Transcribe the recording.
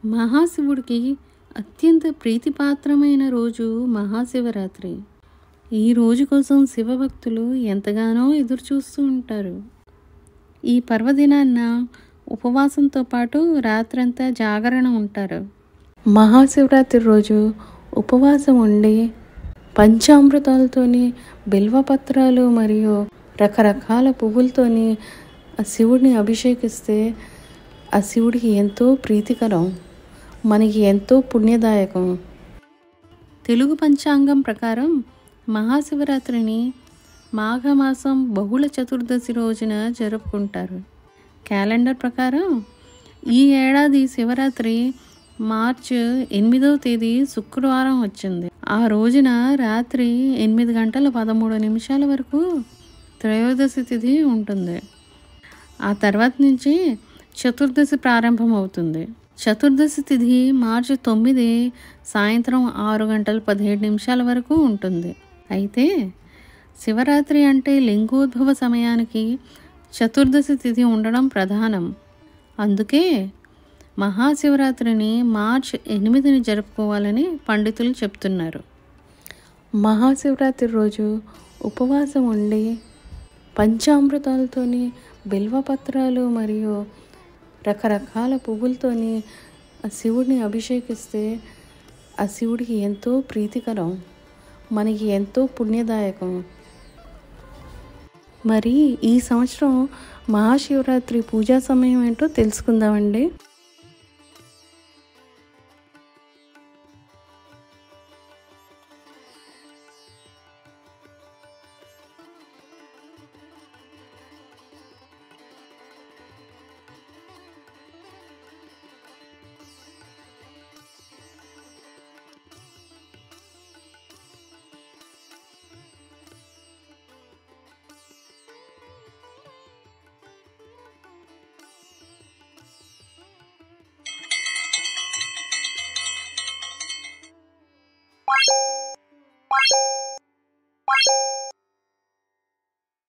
మహాశివుడికి అత్యంత ప్రీతిపాత్రమైన రోజు మహాశివరాత్రి. ఈ రోజు కోసం శివభక్తులు ఎంతగానో ఎదురుచూస్తూ ఉంటారు. ఈ పర్వదినాన్న ఉపవాసంతో పాటు రాత్రంతా జాగరణ ఉంటారు. మహాశివరాత్రి రోజు ఉపవాసం ఉండి పంచామృతాలతోని, బిల్వపత్రాలు మరియు రకరకాల పువ్వులతోని ఆ శివుడిని అభిషేకిస్తే ఆ శివుడికి ఎంతో ప్రీతికరం, మనకి ఎంతో పుణ్యదాయకం. తెలుగు పంచాంగం ప్రకారం మహాశివరాత్రిని మాఘమాసం బహుళ చతుర్దశి రోజున జరుపుకుంటారు. క్యాలెండర్ ప్రకారం ఈ ఏడాది శివరాత్రి మార్చి 8వ తేదీ శుక్రవారం వచ్చింది. ఆ రోజున రాత్రి 8 గంటల 13 నిమిషాల వరకు త్రయోదశి తిథి ఉంటుంది. ఆ తర్వాత నుంచి చతుర్దశి ప్రారంభమవుతుంది. చతుర్దశి తిథి మార్చి 9 సాయంత్రం 6 గంటల 17 నిమిషాల వరకు ఉంటుంది. అయితే శివరాత్రి అంటే లింగోద్భవ సమయానికి చతుర్దశి తిథి ఉండడం ప్రధానం. అందుకే మహాశివరాత్రిని మార్చి 8ని జరుపుకోవాలని పండితులు చెప్తున్నారు. మహాశివరాత్రి రోజు ఉపవాసం ఉండి పంచామృతాలతోని, బిల్వపత్రాలు మరియు రకరకాల పువ్వులతోని ఆ శివుడిని అభిషేకిస్తే ఆ శివుడికి ఎంతో ప్రీతికరం, మనకి ఎంతో పుణ్యదాయకం. మరి ఈ సంవత్సరం మహాశివరాత్రి పూజా సమయం ఏంటో తెలుసుకుందామండి.